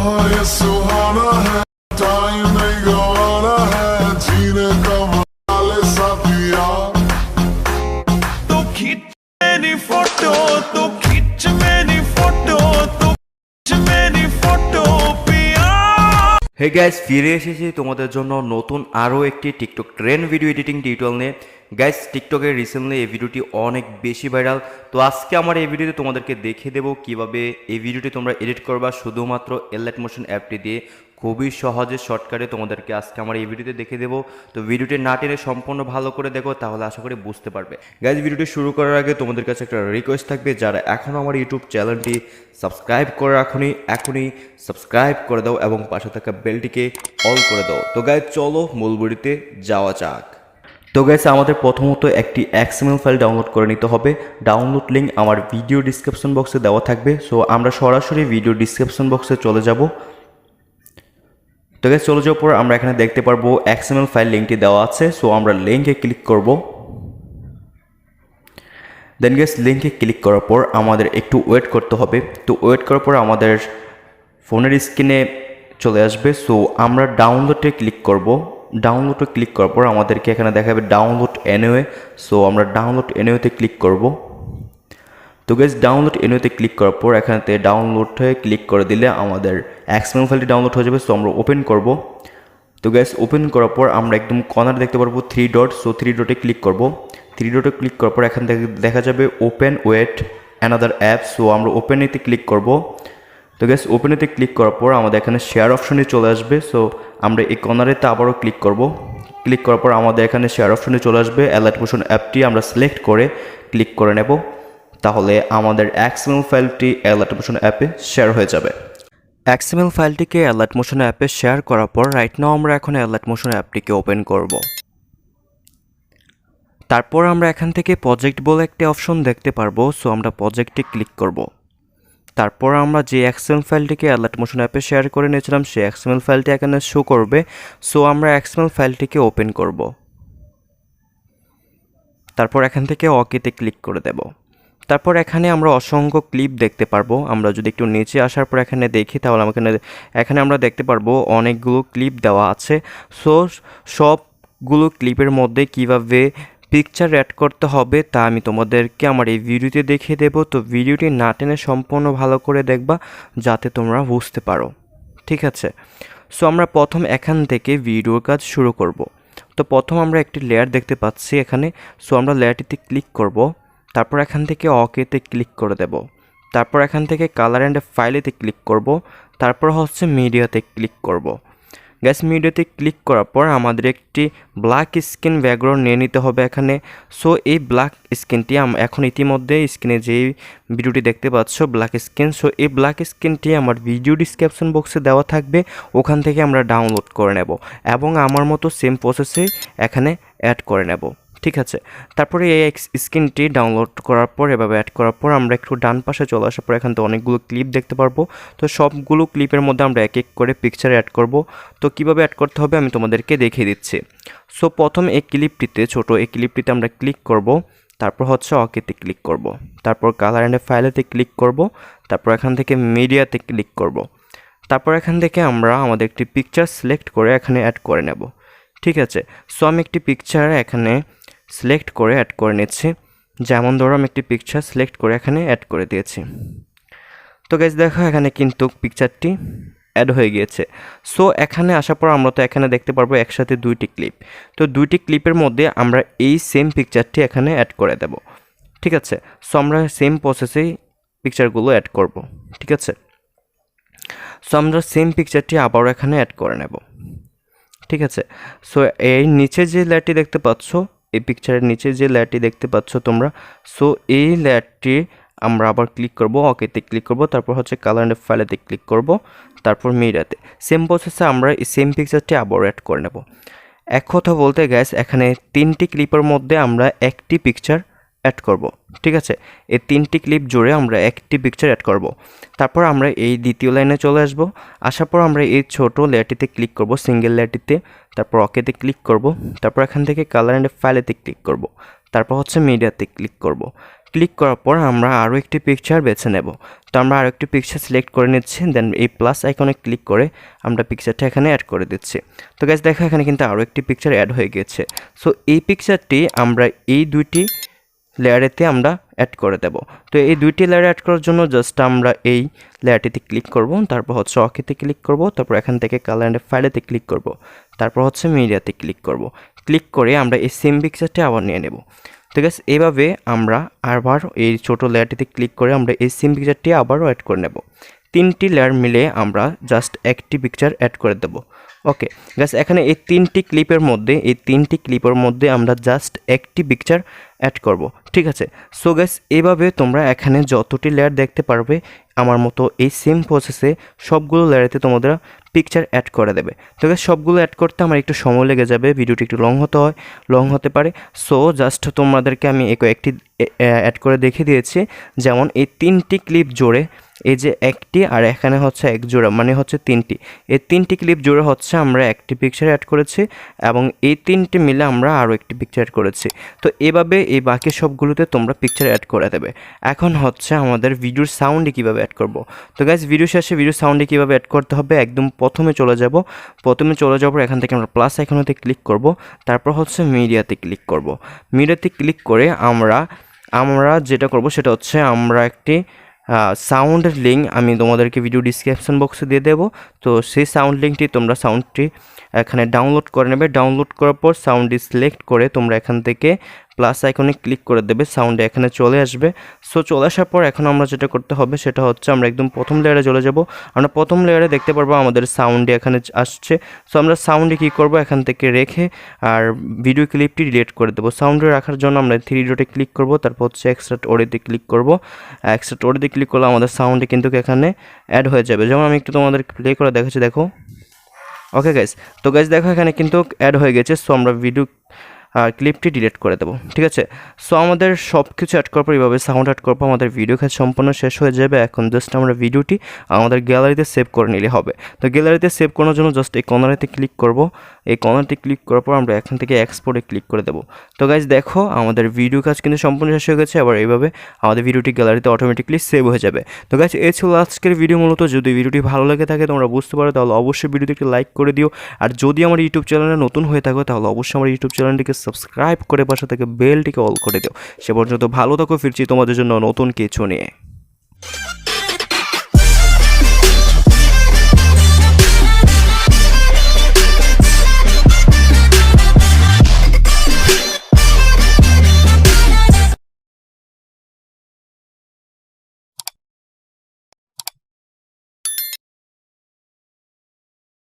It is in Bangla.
ये सुहाना है टाइम नहीं गवाना है जीने का मजा ले साथिया तो खींच मेरी फोटो तो खींच मेरी फोटो तो खींच मेरी फोटो पिया। হে গাইস, ফিরে এসেছি তোমাদের জন্য নতুন আরও একটি TikTok trend video editing tutorial নিয়ে। গাইস, টিকটকে রিসেন্টলি এই ভিডিওটি অনেক বেশি ভাইরাল। তো আজকে আমার এই ভিডিওতে তোমাদেরকে দেখিয়ে দেবো কীভাবে এই ভিডিওটি তোমরা এডিট করবা শুধুমাত্র এলাইট মোশন অ্যাপটি দিয়ে খুবই সহজে শর্টকাটে তোমাদেরকে আজকে আমার এই ভিডিওতে দেখে দেবো। তো ভিডিওটি না টেনে সম্পূর্ণ ভালো করে দেখো, তাহলে আশা করি বুঝতে পারবে। গাইস, ভিডিওটি শুরু করার আগে তোমাদের কাছে একটা রিকোয়েস্ট থাকবে, যারা এখনও আমার ইউটিউব চ্যানেলটি সাবস্ক্রাইব করে এখনই সাবস্ক্রাইব করে দাও এবং পাশে থাকা বেলটিকে অল করে দাও। তো গাইস, চলো মূল ভিডিওতে যাওয়া যাক। তো গাইস, আমাদের প্রথমত একটি XML ফাইল ডাউনলোড করে নিতে হবে। ডাউনলোড লিঙ্ক আমার ভিডিও ডিসক্রিপশন বক্সে দেওয়া থাকবে। সো আমরা সরাসরি ভিডিও ডিসক্রিপশন বক্সে চলে যাব। তো গাইস, চলে যাওয়ার পর আমরা এখানে দেখতে পারবো XML ফাইল লিঙ্কটি দেওয়া আছে। সো আমরা লিঙ্কে ক্লিক করব। দেন গাইস, লিঙ্কে ক্লিক করার পর আমাদের একটু ওয়েট করতে হবে। তো ওয়েট করার পর আমাদের ফোনের স্ক্রিনে চলে আসবে। সো আমরা ডাউনলোডে ক্লিক করব। ডাউনলোডে ক্লিক করার পর আমাদেরকে এখানে দেখাবে ডাউনলোড এনিওয়ে। সো আমরা ডাউনলোড এনিওয়েতে ক্লিক করব। তো গাইস, ডাউনলোড এনিওয়েতে ক্লিক করার পর এখানেতে ডাউনলোডে ক্লিক করে দিলে আমাদের XML ফাইলটি ডাউনলোড হয়ে যাবে। সো আমরা ওপেন করব। তো গাইস, ওপেন করার পর আমরা একদম কর্নারে দেখতে পারবো 3 ডট। সো 3 ডটে ক্লিক করব। 3 ডটে ক্লিক করার পর এখান থেকে দেখা যাবে open with another app. So আমরা ওপেন এতে ক্লিক করব। তো গাইস, ওপেন এতে ক্লিক করার পর আমাদের এখানে শেয়ার অপশনে চলে আসবে। সো আমরা এই কর্নারেতে আবারও ক্লিক করব। ক্লিক করার পর আমাদের এখানে শেয়ার অপশনে চলে আসবে। এলাইট মোশন অ্যাপটি আমরা সিলেক্ট করে ক্লিক করে নেব, তাহলে আমাদের XML ফাইলটি এলাইট মোশন অ্যাপে শেয়ার হয়ে যাবে। XML ফাইলটিকে এলাইট মোশন অ্যাপে শেয়ার করার পর রাইট নাও আমরা এখন এলাইট মোশন অ্যাপটিকে ওপেন করব। তারপর আমরা এখান থেকে প্রজেক্ট বলে একটি অপশন দেখতে পারবো। সো আমরা প্রজেক্টে ক্লিক করব। তারপর আমরা যে XML ফাইলটিকে এলাইট মোশন অ্যাপে শেয়ার করে নিয়েছিলাম সেই XML ফাইলটি এখানে শো করবে। সো আমরা XML ফাইলটিকে ওপেন করব। তারপর এখান থেকে ওকেতে ক্লিক করে দেব। তারপর এখানে আমরা অসংখ্য ক্লিপ দেখতে পারবো। আমরা যদি একটু নিচে আসার পর এখানে দেখি, তাহলে এখানে আমরা দেখতে পারবো অনেকগুলো ক্লিপ দেওয়া আছে। সো সবগুলো ক্লিপের মধ্যে কিভাবে পিকচার অ্যাড করতে হবে তা আমি তোমাদেরকে আমার এই ভিডিওতে দেখিয়ে দেবো। তো ভিডিওটি না টেনে সম্পূর্ণ ভালো করে দেখবা, যাতে তোমরা বুঝতে পারো, ঠিক আছে? সো আমরা প্রথম এখান থেকে ভিডিওর কাজ শুরু করব। তো প্রথম আমরা একটি লেয়ার দেখতে পাচ্ছি এখানে। সো আমরা লেয়ারটিতে ক্লিক করব। তারপর এখান থেকে ওকেতে ক্লিক করে দেব। তারপর এখান থেকে কালার অ্যান্ড ফাইলেতে ক্লিক করব। তারপর হচ্ছে মিডিয়াতে ক্লিক করব। গ্যাস, মিডিয়াতে ক্লিক করার পর আমাদের একটি ব্ল্যাক স্ক্রিন ব্যাকগ্রাউন্ড নিয়ে নিতে হবে এখানে। সো এই ব্ল্যাক স্ক্রিনটি এখন ইতিমধ্যে স্ক্রিনে যেই ভিডিওটি দেখতে পাচ্ছ ব্ল্যাক স্ক্রিন, সো এই ব্ল্যাক স্ক্রিনটি আমার ভিডিও ডিসক্রিপশন বক্সে দেওয়া থাকবে, ওখান থেকে আমরা ডাউনলোড করে নেব এবং আমার মতো সেম প্রসেসে এখানে অ্যাড করে নেব, ঠিক আছে? তারপরে এই স্ক্রিনটি ডাউনলোড করার পর এভাবে অ্যাড করার পর আমরা একটু ডান পাশে চলে আসার পর এখান থেকে অনেকগুলো ক্লিপ দেখতে পারবো। তো সবগুলো ক্লিপের মধ্যে আমরা এক এক করে পিকচার অ্যাড করব। তো কিভাবে অ্যাড করতে হবে আমি তোমাদেরকে দেখিয়ে দিচ্ছি। সো প্রথম এই ক্লিপটিতে এই ক্লিপটিতে আমরা ক্লিক করব। তারপর হচ্ছে ওকেতে ক্লিক করব। তারপর কালার অ্যান্ড ফাইলেতে ক্লিক করব। তারপর এখান থেকে মিডিয়াতে ক্লিক করব। তারপর এখান থেকে আমরা আমাদের একটি পিকচার সিলেক্ট করে এখানে অ্যাড করে নেব, ঠিক আছে? সো আমি একটি পিকচার এখানে সিলেক্ট করে অ্যাড করে নিচ্ছি। যেমন ধরো আমি একটি পিকচার সিলেক্ট করে এখানে অ্যাড করে দিয়েছি। তো গাইস, দেখো এখানে কিন্তু পিকচারটি অ্যাড হয়ে গিয়েছে। সো এখানে আসার পর আমরা তো এখানে দেখতে পারবো একসাথে 2টি ক্লিপ। তো 2টি ক্লিপের মধ্যে আমরা এই সেম পিকচারটি এখানে অ্যাড করে দেব, ঠিক আছে? সো আমরা সেম প্রসেসেই পিকচারগুলো অ্যাড করব, ঠিক আছে? সো আমরা সেম পিকচারটি আবারও এখানে অ্যাড করে নেব, ঠিক আছে? সো এই নিচে যে লেয়ারটি দেখতে পাচ্ছ, এই পিকচারের নিচে যে লেয়ারটি দেখতে পাচ্ছ তোমরা, সো এই লেয়ারটি আমরা আবার ক্লিক করব, ওকেতে ক্লিক করব। তারপর হচ্ছে কালার অ্যান্ড ফাইলেতে ক্লিক করব। তারপর মিডিয়াতে সেম প্রসেসে আমরা এই সেম পিকচারটি আবার অ্যাড করে নেব। এক কথা বলতে গ্যাস, এখানে 3টি ক্লিপের মধ্যে আমরা একটি পিকচার অ্যাড করব, ঠিক আছে? এই 3টি ক্লিপ জুড়ে আমরা একটি পিকচার অ্যাড করব। তারপর আমরা এই দ্বিতীয় লাইনে চলে আসব। আসার পর আমরা এই ছোট লেয়ারটিতে ক্লিক করব, সিঙ্গেল লেয়ারটিতে। তারপর ওকেতে ক্লিক করব। তারপর এখান থেকে কালার অ্যান্ড ফাইলেতে ক্লিক করব। তারপর হচ্ছে মিডিয়াতে ক্লিক করব। ক্লিক করার পর আমরা আরও একটি পিকচার বেছে নেব। তো আমরা আরও একটি পিকচার সিলেক্ট করে নিচ্ছি, দেন এই প্লাস আইকনে ক্লিক করে আমরা পিকচারটা এখানে অ্যাড করে দিচ্ছি। তো গাইস দেখো এখানে কিন্তু আরও একটি পিকচার অ্যাড হয়ে গিয়েছে। সো এই পিকচারটি আমরা এই দুইটি লেয়ারেতে আমরা অ্যাড করে দেব। তো এই দুইটি লেয়ার অ্যাড করার জন্য জাস্ট আমরা এই লেয়ারটিতে ক্লিক করব, তারপর হচ্ছে ওকেতে ক্লিক করব, তারপর এখান থেকে কালার অ্যান্ড ফাইলেতে ক্লিক করব, তারপর হচ্ছে মিডিয়াতে ক্লিক করব। ক্লিক করে আমরা এই সেম পিকচারটি আবার নিয়ে নেব। ঠিক আছে, এইভাবে আমরা আবার এই ছোটো লেয়ারটিতে ক্লিক করে আমরা এই সেম পিকচারটি আবারও অ্যাড করে নেব। তিনটি লেয়ার মিলে আমরা জাস্ট একটি পিকচার অ্যাড করে দেব। ওকে গাইস, এখানে এই তিনটি ক্লিপের মধ্যে আমরা জাস্ট একটি পিকচার অ্যাড করব। ঠিক আছে, সো গাইস এইভাবে তোমরা এখানে যতটি লেয়ার দেখতে পারবে আমার মতো এই সেম প্রসেসে সবগুলো লেয়ারেতে তোমাদের পিকচার অ্যাড করে দেবে। তো গাইস সবগুলো অ্যাড করতে আমার একটু সময় লেগে যাবে, ভিডিওটি একটু লং হতে পারে। সো জাস্ট তোমাদেরকে আমি কয়েকটি অ্যাড করে দেখিয়ে দিয়েছি। যেমন এই তিনটি ক্লিপ জোড়ে এই যে একটি আর এখানে হচ্ছে এক জোড়া, মানে হচ্ছে তিনটি, এই তিনটি ক্লিপ জোড়ে হচ্ছে আমরা একটি পিকচার অ্যাড করেছি এবং এই তিনটি মিলে আমরা আরও একটি পিকচার অ্যাড করেছি। তো এভাবে এই বাকি সবগুলোতে তোমরা পিকচার অ্যাড করে দেবে। এখন হচ্ছে আমাদের ভিডিওর সাউন্ডে কীভাবে অ্যাড করব। তো গাইস ভিডিও শেষে ভিডিওর সাউন্ডে কীভাবে অ্যাড করতে হবে একদম প্রথমে চলে যাওয়ার পর এখান থেকে আমরা প্লাস আইকনেতে ক্লিক করব, তারপর হচ্ছে মিডিয়াতে ক্লিক করব। মিডিয়াতে ক্লিক করে আমরা যেটা করব সেটা হচ্ছে আমরা একটি সাউন্ডের লিঙ্ক আমি তোমাদেরকে ভিডিও ডিসক্রিপশন বক্সে দিয়ে দেবো। তো সেই সাউন্ড লিঙ্কটি তোমরা সাউন্ডটি এখানে ডাউনলোড করে নেবে। ডাউনলোড করার পর সাউন্ডটি সিলেক্ট করে তোমরা এখান থেকে প্লাস আইকনে ক্লিক করে দেবে, সাউন্ড এখানে চলে আসবে। সো চলে আসার পর এখন আমরা যেটা করতে হবে সেটা হচ্ছে আমরা একদম প্রথম লেয়ারে চলে যাব। আমরা প্রথম লেয়ারে দেখতে পারবো আমাদের সাউন্ডে এখানে আসছে। সো আমরা সাউন্ডে কী করব, এখান থেকে রেখে আর ভিডিও ক্লিপটি ডিলিট করে দেবো। সাউন্ডে রাখার জন্য আমরা 3 ডটে ক্লিক করব, তারপর হচ্ছে এক্সট্রাক্ট অডিওতে ক্লিক করব। এক্সট্রাক্ট অডিওতে ক্লিক করলে আমাদের সাউন্ডে কিন্তু এখানে অ্যাড হয়ে যাবে। যেমন আমি একটু তোমাদের প্লে করে দেখাচ্ছি, দেখো। ওকে গাইস, তো গাইস দেখো এখানে কিন্তু অ্যাড হয়ে গেছে। সো আমরা ভিডিও ক্লিপটি ডিলিট করে দেবো। ঠিক আছে, সো আমাদের সব কিছু অ্যাড করার পর এইভাবে সাউন্ড অ্যাড করার পর আমাদের ভিডিও কাজ সম্পূর্ণ শেষ হয়ে যাবে। এখন জাস্ট আমরা ভিডিওটি আমাদের গ্যালারিতে সেভ করে নিলে হবে। তো গ্যালারিতে সেভ করার জন্য জাস্ট এই কর্নারেতে ক্লিক করব। এই কর্নারটি ক্লিক করার পর আমরা এখান থেকে এক্সপোর্টে ক্লিক করে দেবো। তো গাইস দেখো আমাদের ভিডিও কাজ কিন্তু সম্পূর্ণ শেষ হয়ে গেছে। আবার এইভাবে আমাদের ভিডিওটি গ্যালারিতে অটোমেটিকলি সেভ হয়ে যাবে। তো গাইস এই ছিল আজকের ভিডিও। মূলত যদি ভিডিওটি ভালো লেগে থাকে তোমরা বুঝতে পারো তাহলে অবশ্যই ভিডিওটি একটি লাইক করে দিও। আর যদি আমার ইউটিউব চ্যানেলে নতুন হয়ে থাকো তাহলে অবশ্যই আমার ইউটিউব চ্যানেলটিকে সাবস্ক্রাইব করে পাশে থেকে বেলটিকে অল করে দিও। সে পর্যন্ত ভালো থাকো, ফিরছি তোমাদের জন্য নতুন কিছু নিয়ে।